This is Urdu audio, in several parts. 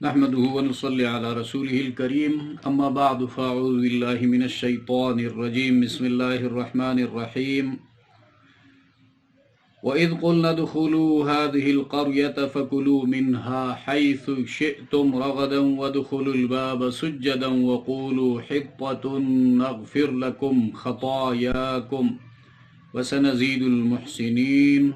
نحمده ونصلي على رسوله الكريم أما بعد فأعوذ بالله من الشيطان الرجيم بسم الله الرحمن الرحيم وإذ قلنا ادخلوا هذه القرية فكلوا منها حيث شئتم رغدا وادخلوا الباب سجدا وقولوا حطة نغفر لكم خطاياكم وسنزيد المحسنين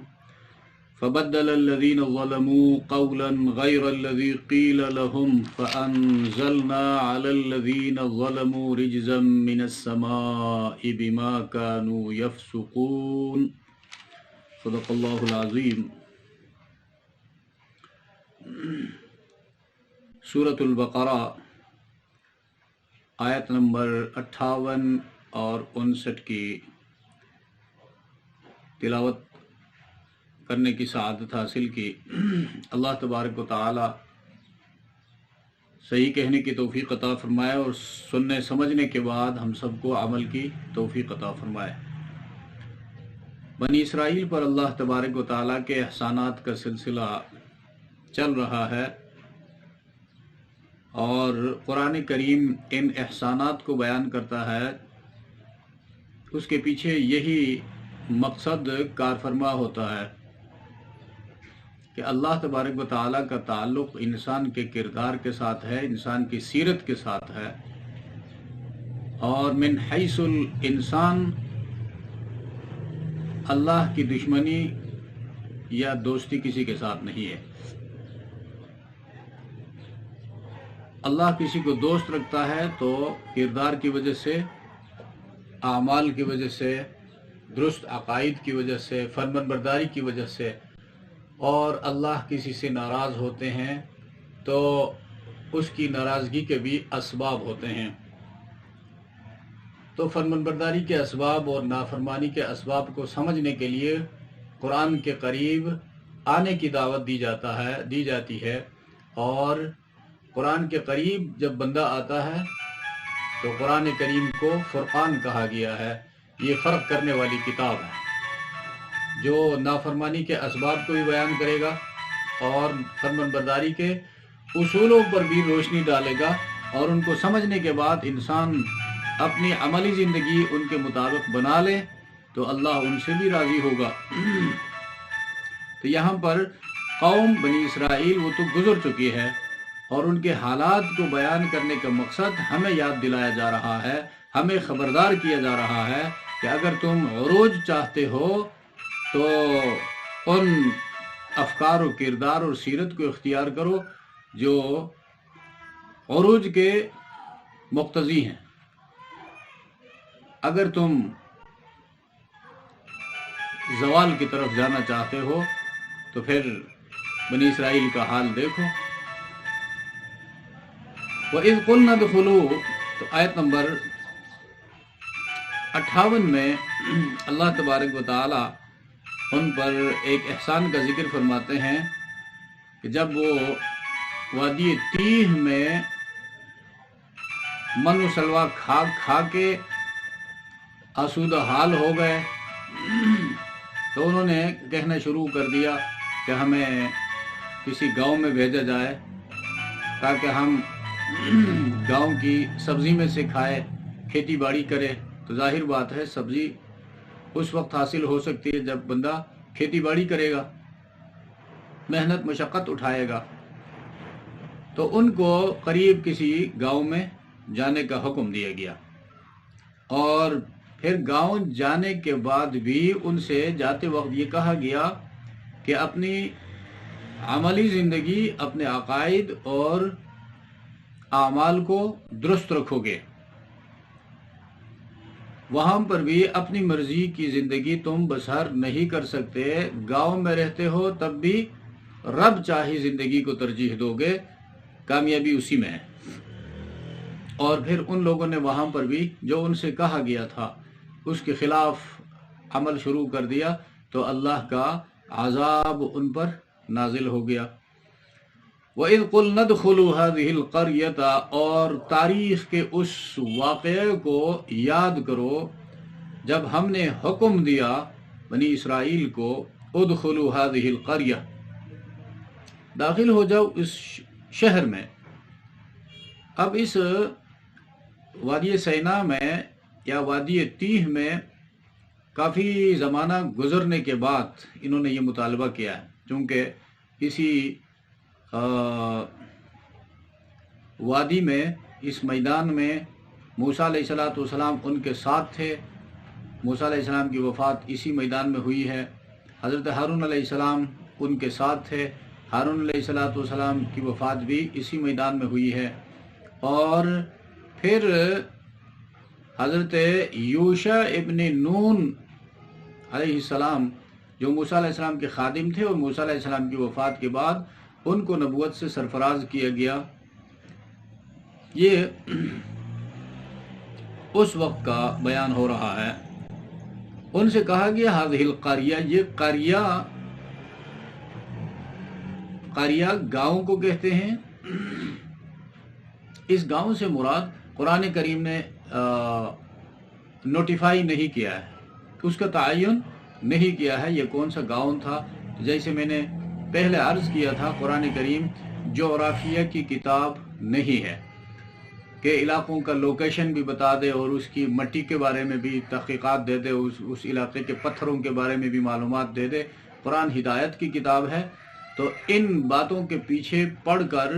فبدل الذين ظلموا قولا غير الذي قيل لهم فأنزلنا على الذين ظلموا رجزا من السماء بما كانوا يفسقون صدق اللہ العظیم۔ سورۃ البقرہ آیت نمبر 58 اور 59 کی تلاوت کرنے کی سعادت حاصل کی۔ اللہ تبارک و تعالی صحیح کہنے کی توفیق عطا فرمائے اور سننے سمجھنے کے بعد ہم سب کو عمل کی توفیق عطا فرمائے۔ بنی اسرائیل پر اللہ تبارک و تعالی کے احسانات کا سلسلہ چل رہا ہے اور قرآن کریم ان احسانات کو بیان کرتا ہے۔ اس کے پیچھے یہی مقصد کار فرما ہوتا ہے کہ اللہ تبارک و تعالیٰ کا تعلق انسان کے کردار کے ساتھ ہے، انسان کی سیرت کے ساتھ ہے، اور من حیث الانسان اللہ کی دشمنی یا دوستی کسی کے ساتھ نہیں ہے۔ اللہ کسی کو دوست رکھتا ہے تو کردار کی وجہ سے، اعمال کی وجہ سے، درست عقائد کی وجہ سے، فرمان برداری کی وجہ سے، اور اللہ کسی سے ناراض ہوتے ہیں تو اس کی ناراضگی کے بھی اسباب ہوتے ہیں۔ تو فرمان برداری کے اسباب اور نافرمانی کے اسباب کو سمجھنے کے لیے قرآن کے قریب آنے کی دعوت دی جاتی ہے، اور قرآن کے قریب جب بندہ آتا ہے تو قرآن کریم کو فرقان کہا گیا ہے۔ یہ فرق کرنے والی کتاب ہے جو نافرمانی کے اسباب کو بھی بیان کرے گا اور فرمان برداری کے اصولوں پر بھی روشنی ڈالے گا، اور ان کو سمجھنے کے بعد انسان اپنی عملی زندگی ان کے مطابق بنا لے تو اللہ ان سے بھی راضی ہوگا۔ تو یہاں پر قوم بنی اسرائیل وہ تو گزر چکی ہے، اور ان کے حالات کو بیان کرنے کا مقصد ہمیں یاد دلایا جا رہا ہے، ہمیں خبردار کیا جا رہا ہے کہ اگر تم عروج چاہتے ہو تو ان افکار و کردار اور سیرت کو اختیار کرو جو عروج کے مقتضی ہیں۔ اگر تم زوال کی طرف جانا چاہتے ہو تو پھر بنی اسرائیل کا حال دیکھو۔ وَإِذْ قُلْنَا ادْخُلُوا، تو آیت نمبر 58 میں اللہ تبارک و تعالی ان پر ایک احسان کا ذکر فرماتے ہیں کہ جب وہ وادی تیہ میں من و سلوا کھا کے آسودہ حال ہو گئے تو انہوں نے کہنا شروع کر دیا کہ ہمیں کسی گاؤں میں بھیجا جائے تاکہ ہم گاؤں کی سبزی میں سے کھائے، کھیتی باڑی کرے۔ تو ظاہر بات ہے سبزی اس وقت حاصل ہو سکتی ہے جب بندہ کھیتی باڑی کرے گا، محنت مشقت اٹھائے گا۔ تو ان کو قریب کسی گاؤں میں جانے کا حکم دیا گیا، اور پھر گاؤں جانے کے بعد بھی ان سے جاتے وقت یہ کہا گیا کہ اپنی عملی زندگی، اپنے عقائد اور اعمال کو درست رکھو گے۔ وہاں پر بھی اپنی مرضی کی زندگی تم بسر نہیں کر سکتے، گاؤں میں رہتے ہو تب بھی رب چاہی زندگی کو ترجیح دو گے، کامیابی اسی میں ہے۔ اور پھر ان لوگوں نے وہاں پر بھی جو ان سے کہا گیا تھا اس کے خلاف عمل شروع کر دیا تو اللہ کا عذاب ان پر نازل ہو گیا۔ وَإِذْ قُلْنَا ادْخُلُوا هَذِهِ الْقَرْيَةَ، اور تاریخ کے اس واقعے کو یاد کرو جب ہم نے حکم دیا بنی اسرائیل کو ادخلوا هذه القرية، داخل ہو جاؤ اس شہر میں۔ اب اس وادی سینا میں یا وادی تیہ میں کافی زمانہ گزرنے کے بعد انہوں نے یہ مطالبہ کیا ہے، چونکہ اسی وادی میں، اس میدان میں موسیٰ علیہ السلام ان کے ساتھ تھے۔ موسیٰ علیہ السلام کی وفات اسی میدان میں ہوئی ہے۔ حضرت ہارون علیہ السلام ان کے ساتھ تھے، ہارون علیہ السلام کی وفات بھی اسی میدان میں ہوئی ہے۔ اور پھر حضرت یوشع ابن نون علیہ السلام جو موسیٰ علیہ السلام کے خادم تھے، اور موسیٰ علیہ السلام کی وفات کے بعد ان کو نبوت سے سرفراز کیا گیا۔ یہ اس وقت کا بیان ہو رہا ہے۔ ان سے کہا گیا ہذہ القریہ، یہ قریہ گاؤں کو کہتے ہیں۔ اس گاؤں سے مراد قرآن کریم نے نوٹیفائی نہیں کیا ہے، اس کا تعین نہیں کیا ہے یہ کون سا گاؤں تھا۔ جیسے میں نے پہلے عرض کیا تھا، قرآن کریم جغرافیہ کی کتاب نہیں ہے کہ علاقوں کا لوکیشن بھی بتا دے اور اس کی مٹی کے بارے میں بھی تحقیقات دے دے، اس علاقے کے پتھروں کے بارے میں بھی معلومات دے دے۔ قرآن ہدایت کی کتاب ہے، تو ان باتوں کے پیچھے پڑھ کر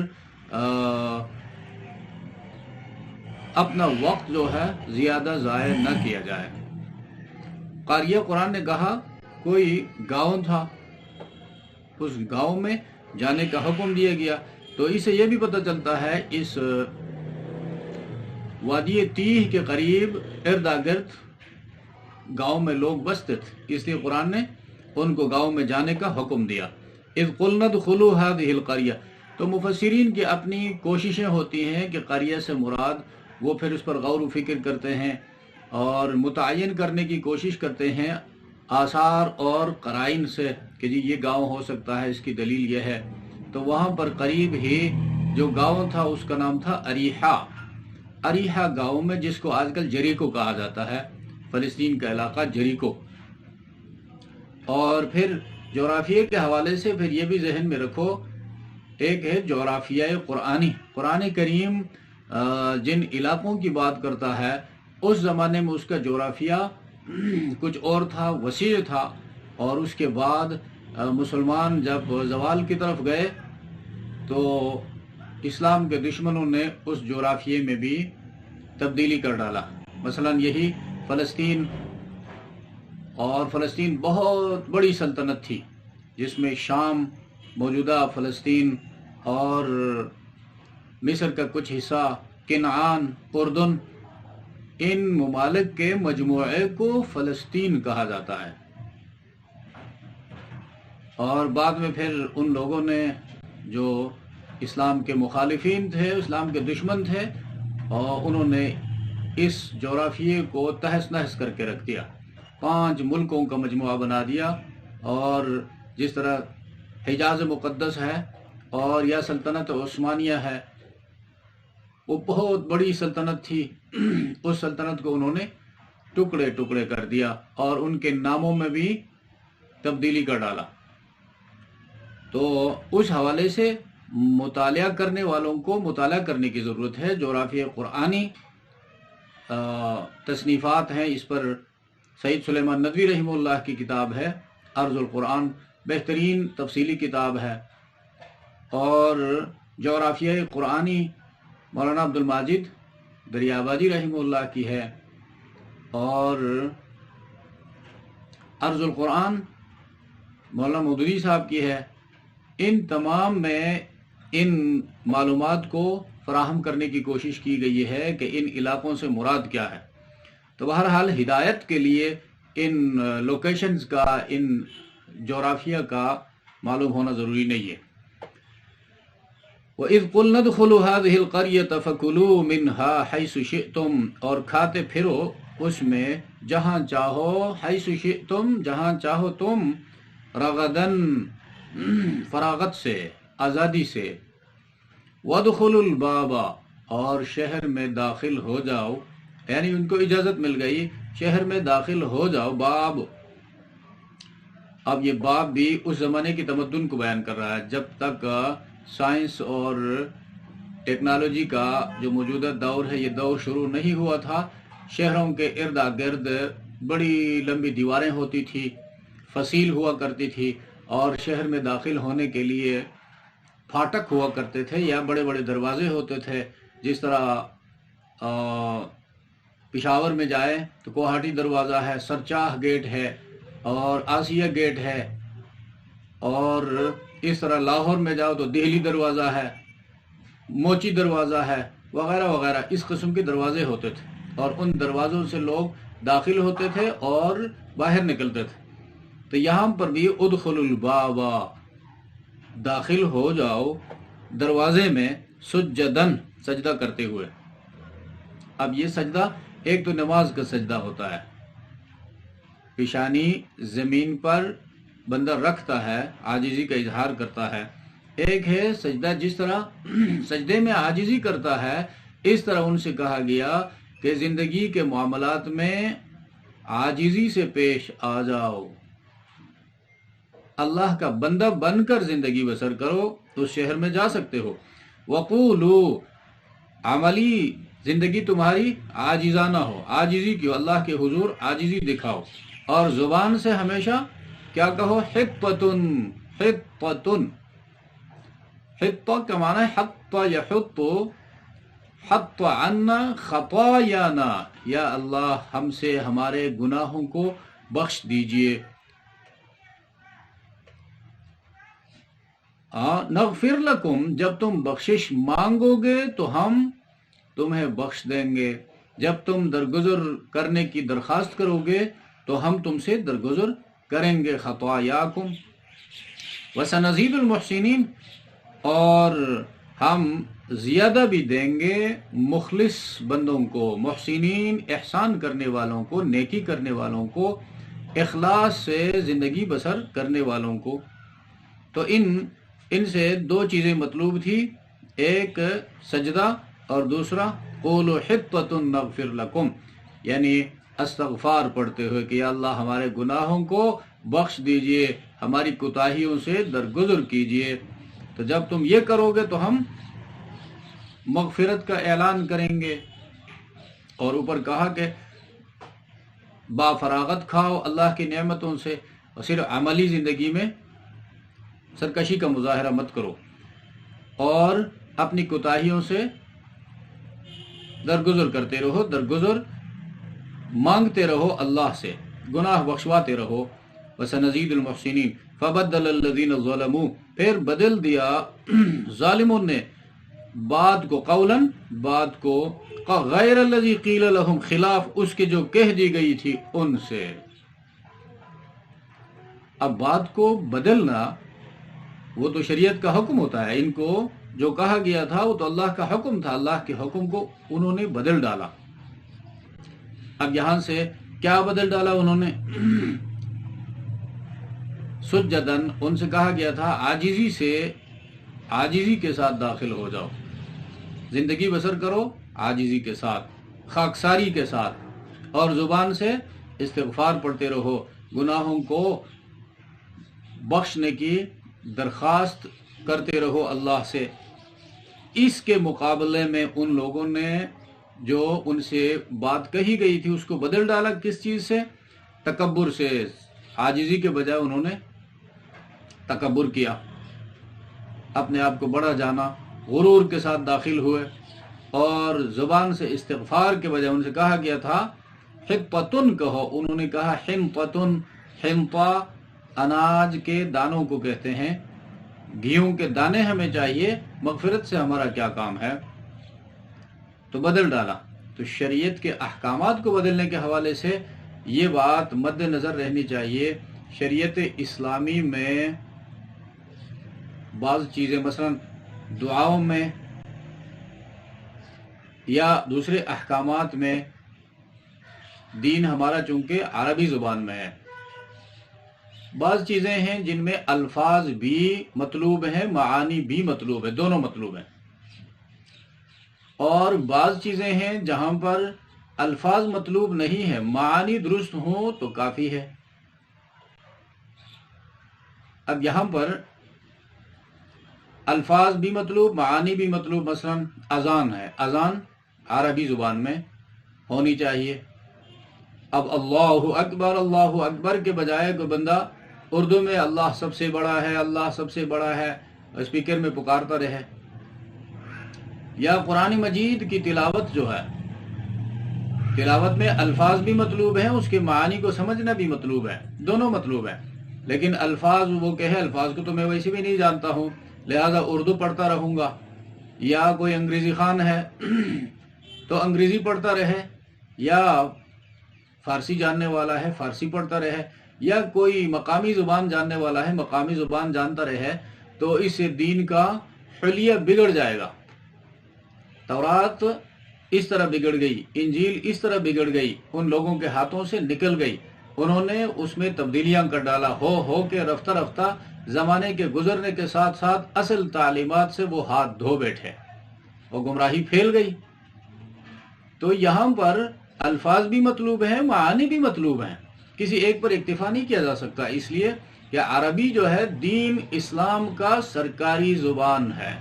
اپنا وقت جو ہے زیادہ ضائع نہ کیا جائے۔ قاریہ قرآن نے کہا کوئی گاؤں تھا، اس گاؤں میں جانے کا حکم دیا گیا۔ تو اسے یہ بھی پتہ چلتا ہے اس وادی تیہ کے قریب اردا گرد گاؤں میں لوگ بستے تھے، اس لیے قرآن نے ان کو گاؤں میں جانے کا حکم دیا۔ اذ قلنا ادخلوا هذه القرية، تو مفسرین کی اپنی کوششیں ہوتی ہیں کہ قریہ سے مراد، وہ پھر اس پر غور و فکر کرتے ہیں اور متعین کرنے کی کوشش کرتے ہیں آثار اور قرائن سے کہ جی یہ گاؤں ہو سکتا ہے، اس کی دلیل یہ ہے۔ تو وہاں پر قریب ہی جو گاؤں تھا اس کا نام تھا اریحا۔ اریحا گاؤں میں، جس کو آج کل جریکو کہا جاتا ہے، فلسطین کا علاقہ جریکو۔ اور پھر جغرافیہ کے حوالے سے پھر یہ بھی ذہن میں رکھو، ایک ہے جغرافیہ قرآنی۔ قرآن کریم جن علاقوں کی بات کرتا ہے اس زمانے میں اس کا جغرافیہ کچھ اور تھا، وسیع تھا، اور اس کے بعد مسلمان جب زوال کی طرف گئے تو اسلام کے دشمنوں نے اس جغرافیے میں بھی تبدیلی کر ڈالا۔ مثلا یہی فلسطین، اور فلسطین بہت بڑی سلطنت تھی جس میں شام، موجودہ فلسطین اور مصر کا کچھ حصہ، کنعان، اردن، ان ممالک کے مجموعے کو فلسطین کہا جاتا ہے۔ اور بعد میں پھر ان لوگوں نے جو اسلام کے مخالفین تھے، اسلام کے دشمن تھے، اور انہوں نے اس جغرافیے کو تہس نہس کر کے رکھ دیا، 5 ملکوں کا مجموعہ بنا دیا۔ اور جس طرح حجاز مقدس ہے اور یا سلطنت عثمانیہ ہے، وہ بہت بڑی سلطنت تھی، اس سلطنت کو انہوں نے ٹکڑے ٹکڑے کر دیا اور ان کے ناموں میں بھی تبدیلی کر ڈالا۔ تو اس حوالے سے مطالعہ کرنے والوں کو مطالعہ کرنے کی ضرورت ہے۔ جغرافیہ قرآنی تصنیفات ہیں، اس پر سید سلیمان ندوی رحمہ اللہ کی کتاب ہے ارض القرآن، بہترین تفصیلی کتاب ہے۔ اور جغرافیہ قرآنی مولانا عبد الماجد دریابادی رحمہ اللہ کی ہے، اور ارض القرآن مولانا مودودی صاحب کی ہے۔ ان تمام میں ان معلومات کو فراہم کرنے کی کوشش کی گئی ہے کہ ان علاقوں سے مراد کیا ہے۔ تو بہرحال ہدایت کے لیے ان لوکیشنز کا، ان جغرافیہ کا معلوم ہونا ضروری نہیں ہے۔ وَإِذْ قُلْنَا ادْخُلُوا هَذِهِ الْقَرْيَةَ فَكُلُوا مِنْهَا حَيْثُ شِئْتُمْ، اور کھاتے پھرو اس میں جہاں چاہو، حَيْثُ شِئْتُمْ جہاں چاہو تم، رغدن فراغت سے، آزادی سے، وَادْخُلُوا الْبَابَ اور شہر میں داخل ہو جاؤ، یعنی ان کو اجازت مل گئی شہر میں داخل ہو جاؤ۔ باب، اب یہ باب بھی اس زمانے کی تمدن کو بیان کر رہا ہے، جب تک سائنس اور ٹیکنالوجی کا جو موجودہ دور ہے، یہ دور شروع نہیں ہوا تھا، شہروں کے ارد گرد بڑی لمبی دیواریں ہوتی تھی، فصیل ہوا کرتی تھی، اور شہر میں داخل ہونے کے لیے پھاٹک ہوا کرتے تھے یا بڑے بڑے دروازے ہوتے تھے. جس طرح پشاور میں جائیں تو کوہاٹی دروازہ ہے، سرچاہ گیٹ ہے، اور آسیہ گیٹ ہے، اور اس طرح لاہور میں جاؤ تو دہلی دروازہ ہے، موچی دروازہ ہے، وغیرہ وغیرہ. اس قسم کے دروازے ہوتے تھے، اور ان دروازوں سے لوگ داخل ہوتے تھے اور باہر نکلتے تھے. تو یہاں پر بھی ادخل الباب، داخل ہو جاؤ دروازے میں، سجدن، سجدہ کرتے ہوئے. اب یہ سجدہ ایک تو نماز کا سجدہ ہوتا ہے، پیشانی زمین پر بندہ رکھتا ہے، عاجزی کا اظہار کرتا ہے. ایک ہے سجدہ جس طرح سجدے میں عاجزی کرتا ہے، اس طرح ان سے کہا گیا کہ زندگی کے معاملات میں عاجزی سے پیش آ جاؤ، اللہ کا بندہ بن کر زندگی بسر کرو تو اس شہر میں جا سکتے ہو. وقولو، عملی زندگی تمہاری عاجزانہ ہو، عاجزی کیوں، اللہ کے حضور عاجزی دکھاؤ، اور زبان سے ہمیشہ کیا کہو، حطتن. حطتن، حطہ کا معنی ہے حط یحط، حط عنا خطایانا، یا اللہ ہم سے ہمارے گناہوں کو بخش دیجئے. نغفر لکم، جب تم بخشش مانگو گے تو ہم تمہیں بخش دیں گے، جب تم درگزر کرنے کی درخواست کرو گے تو ہم تم سے درگزر کریں گے. خطایاکم وسنزید المحسنین، اور ہم زیادہ بھی دیں گے مخلص بندوں کو، محسنین احسان کرنے والوں کو، نیکی کرنے والوں کو، اخلاص سے زندگی بسر کرنے والوں کو. تو ان سے دو چیزیں مطلوب تھی، ایک سجدہ اور دوسرا قولوا حطۃ نغفر لکم، یعنی استغفار پڑھتے ہوئے کہ یا اللہ ہمارے گناہوں کو بخش دیجئے، ہماری کوتاہیوں سے درگزر کیجئے. تو جب تم یہ کرو گے تو ہم مغفرت کا اعلان کریں گے. اور اوپر کہا کہ با فراغت کھاؤ اللہ کی نعمتوں سے، اور صرف عملی زندگی میں سرکشی کا مظاہرہ مت کرو، اور اپنی کوتاہیوں سے درگزر کرتے رہو، درگزر مانگتے رہو اللہ سے، گناہ بخشواتے رہو. وسنزید المحسنین. فبدل الذین ظلموا، پھر بدل دیا ظالموں نے بات کو، قولا بات کو، غیر الذی قیل لهم، خلاف اس کے جو کہہ دی گئی تھی ان سے. اب بات کو بدلنا وہ تو شریعت کا حکم ہوتا ہے، ان کو جو کہا گیا تھا وہ تو اللہ کا حکم تھا، اللہ کے حکم کو انہوں نے بدل ڈالا. اب یہاں سے کیا بدل ڈالا انہوں نے؟ سجدن، ان سے کہا گیا تھا عاجزی سے، عاجزی کے ساتھ داخل ہو جاؤ، زندگی بسر کرو عاجزی کے ساتھ، خاکساری کے ساتھ، اور زبان سے استغفار پڑھتے رہو، گناہوں کو بخشنے کی درخواست کرتے رہو اللہ سے. اس کے مقابلے میں ان لوگوں نے جو ان سے بات کہی گئی تھی اس کو بدل ڈالا. کس چیز سے؟ تکبر سے. عاجزی کے بجائے انہوں نے تکبر کیا، اپنے آپ کو بڑا جانا، غرور کے ساتھ داخل ہوئے، اور زبان سے استغفار کے بجائے ان سے کہا گیا تھا حطتن کہو، انہوں نے کہا حنطتن. حنطہ اناج کے دانوں کو کہتے ہیں، گیہوں کے دانے ہمیں چاہیے، مغفرت سے ہمارا کیا کام ہے؟ تو بدل ڈالا. تو شریعت کے احکامات کو بدلنے کے حوالے سے یہ بات مد نظر رہنی چاہیے. شریعت اسلامی میں بعض چیزیں مثلا دعاؤں میں یا دوسرے احکامات میں، دین ہمارا چونکہ عربی زبان میں ہے، بعض چیزیں ہیں جن میں الفاظ بھی مطلوب ہیں، معانی بھی مطلوب ہے، دونوں مطلوب ہیں، اور بعض چیزیں ہیں جہاں پر الفاظ مطلوب نہیں ہے، معانی درست ہوں تو کافی ہے. اب یہاں پر الفاظ بھی مطلوب، معانی بھی مطلوب. مثلا اذان ہے، اذان عربی زبان میں ہونی چاہیے. اب اللہ اکبر کے بجائے کوئی بندہ اردو میں اللہ سب سے بڑا ہے، اللہ سب سے بڑا ہے اسپیکر میں پکارتا رہے. یا قرآن مجید کی تلاوت جو ہے، تلاوت میں الفاظ بھی مطلوب ہیں، اس کے معانی کو سمجھنا بھی مطلوب ہے، دونوں مطلوب ہیں. لیکن الفاظ وہ کہے الفاظ کو تو میں ویسے بھی نہیں جانتا ہوں، لہذا اردو پڑھتا رہوں گا. یا کوئی انگریزی خوان ہے تو انگریزی پڑھتا رہے، یا فارسی جاننے والا ہے فارسی پڑھتا رہے، یا کوئی مقامی زبان جاننے والا ہے مقامی زبان جانتا رہے، تو اس سے دین کا حلیہ بگڑ جائے گا. تورات اس طرح بگڑ گئی، انجیل اس طرح بگڑ گئی، ان لوگوں کے ہاتھوں سے نکل گئی، انہوں نے اس میں تبدیلیاں کر ڈالا، ہو کے رفتہ رفتہ زمانے کے گزرنے کے ساتھ ساتھ اصل تعلیمات سے وہ ہاتھ دھو بیٹھے، وہ گمراہی پھیل گئی. تو یہاں پر الفاظ بھی مطلوب ہیں، معانی بھی مطلوب ہیں، کسی ایک پر اکتفا نہیں کیا جا سکتا، اس لیے کہ عربی جو ہے دین اسلام کا سرکاری زبان ہے.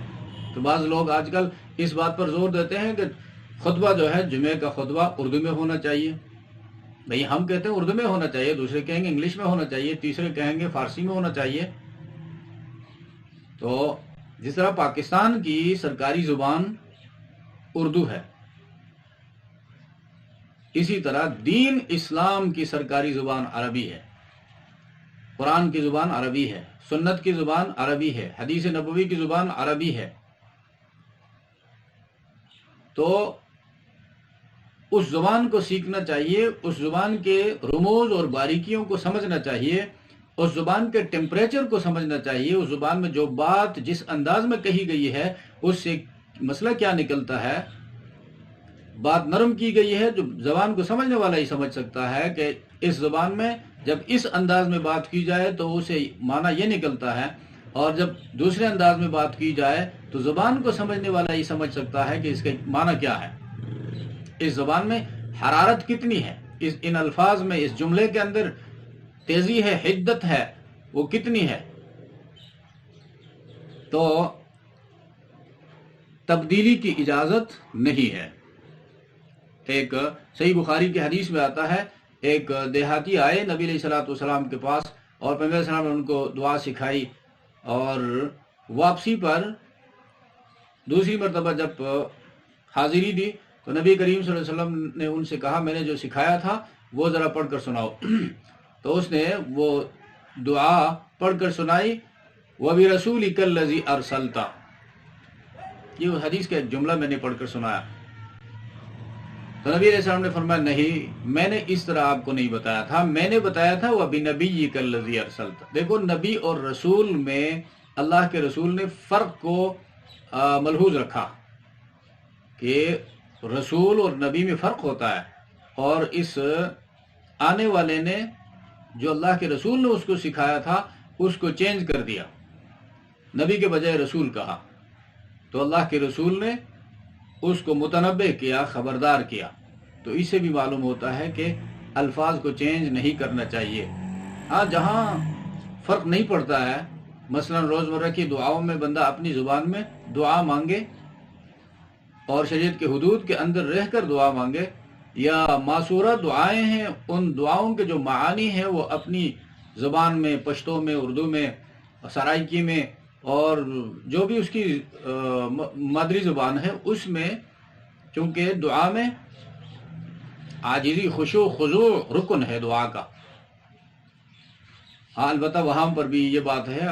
تو بعض لوگ آج کل اس بات پر زور دیتے ہیں کہ خطبہ جو ہے جمعے کا خطبہ اردو میں ہونا چاہیے. بھئی ہم کہتے ہیں اردو میں ہونا چاہیے، دوسرے کہیں گے انگلش میں ہونا چاہیے، تیسرے کہیں گے فارسی میں ہونا چاہیے. تو جس طرح پاکستان کی سرکاری زبان اردو ہے، اسی طرح دین اسلام کی سرکاری زبان عربی ہے. قرآن کی زبان عربی ہے، سنت کی زبان عربی ہے، حدیث نبوی کی زبان عربی ہے. تو اس زبان کو سیکھنا چاہیے، اس زبان کے رموز اور باریکیوں کو سمجھنا چاہیے، اس زبان کے ٹیمپریچر کو سمجھنا چاہیے، اس زبان میں جو بات جس انداز میں کہی گئی ہے اس سے مسئلہ کیا نکلتا ہے. بات نرم کی گئی ہے جو زبان کو سمجھنے والا ہی سمجھ سکتا ہے کہ اس زبان میں جب اس انداز میں بات کی جائے تو اسے معنی یہ نکلتا ہے، اور جب دوسرے انداز میں بات کی جائے تو زبان کو سمجھنے والا ہی سمجھ سکتا ہے کہ اس کا معنی کیا ہے، اس زبان میں حرارت کتنی ہے، ان الفاظ میں اس جملے کے اندر تیزی ہے، حدت ہے، وہ کتنی ہے. تو تبدیلی کی اجازت نہیں ہے. ایک صحیح بخاری کی حدیث میں آتا ہے، ایک دیہاتی آئے نبی علیہ السلام کے پاس، اور پیغمبر علیہ السلام نے ان کو دعا سکھائی، اور واپسی پر دوسری مرتبہ جب حاضری دی تو نبی کریم صلی اللہ علیہ وسلم نے ان سے کہا میں نے جو سکھایا تھا وہ ذرا پڑھ کر سناؤ. تو اس نے وہ دعا پڑھ کر سنائی، وَبِرَسُولِكَ الَّذِي أَرْسَلْتَ. یہ حدیث کا ایک جملہ میں نے پڑھ کر سنایا. تو نبی علیہ السلام نے فرمایا نہیں، میں نے اس طرح آپ کو نہیں بتایا تھا، میں نے بتایا تھا وَبِنَبِيِّكَ الَّذِي أَرْسَلْتَ. دیکھو نبی اور رسول میں اللہ کے رسول نے فرق کو ملحوظ رکھا کہ رسول اور نبی میں فرق ہوتا ہے، اور اس آنے والے نے جو اللہ کے رسول نے اس کو سکھایا تھا اس کو چینج کر دیا، نبی کے بجائے رسول کہا، تو اللہ کے رسول نے اس کو متنبہ کیا، خبردار کیا. تو اس سے بھی معلوم ہوتا ہے کہ الفاظ کو چینج نہیں کرنا چاہیے. ہاں جہاں فرق نہیں پڑتا ہے، مثلا روزمرہ کی دعاؤں میں بندہ اپنی زبان میں دعا مانگے اور شریعت کے حدود کے اندر رہ کر دعا مانگے، یا معصورہ دعائیں ہیں ان دعاؤں کے جو معانی ہیں وہ اپنی زبان میں، پشتو میں، اردو میں، سرائکی میں، اور جو بھی اس کی مادری زبان ہے اس میں، چونکہ دعا میں عاجزی، خشوع، خضوع رکن ہے دعا کا. ہاں البتہ وہاں پر بھی یہ بات ہے،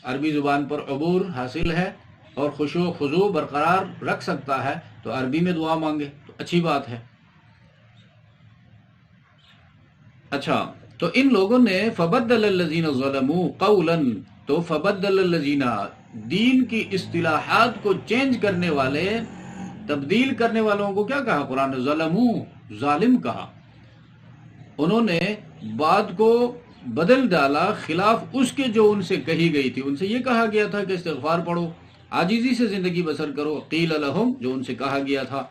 عربی زبان پر عبور حاصل ہے اور خشوع خضوع برقرار رکھ سکتا ہے تو عربی میں دعا مانگے تو اچھی بات ہے. اچھا، تو ان لوگوں نے فبدل الذین ظلموا قولا، تو فبدل الذین، دین کی اصطلاحات کو چینج کرنے والے، تبدیل کرنے والوں کو کیا کہا قرآن نے؟ ظلموا، ظالم کہا. انہوں نے بات کو بدل ڈالا خلاف اس کے جو ان سے کہی گئی تھی. ان سے یہ کہا گیا تھا کہ استغفار پڑھو، عاجزی سے زندگی بسر کرو. قیل لہم، جو ان سے کہا گیا تھا.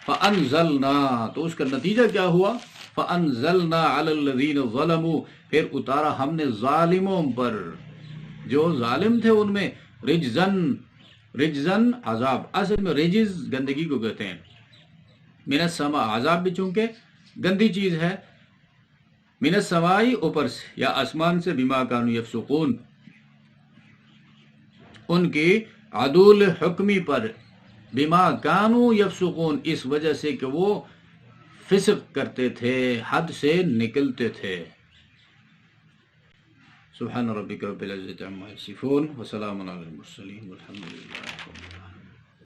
فانزلنا، تو اس کا نتیجہ کیا ہوا؟ فانزلنا علی الذین ظلموا، پھر اتارا ہم نے ظالموں پر، جو ظالم تھے ان میں، رجزن، رجزن عذاب، اصل میں رجز گندگی کو کہتے ہیں، من السماء عذاب بھی چونکہ گندی چیز ہے، من السماء اوپر سے یا آسمان سے، بما کانوا یفسقون ان کی عدول حکمی پر، بما کانوا یفسقون اس وجہ سے کہ وہ فسق کرتے تھے، حد سے نکلتے تھے۔ سبحان ربک رب العزة عما یصفون وسلام علی المرسلین والحمد للہ رب العالمین۔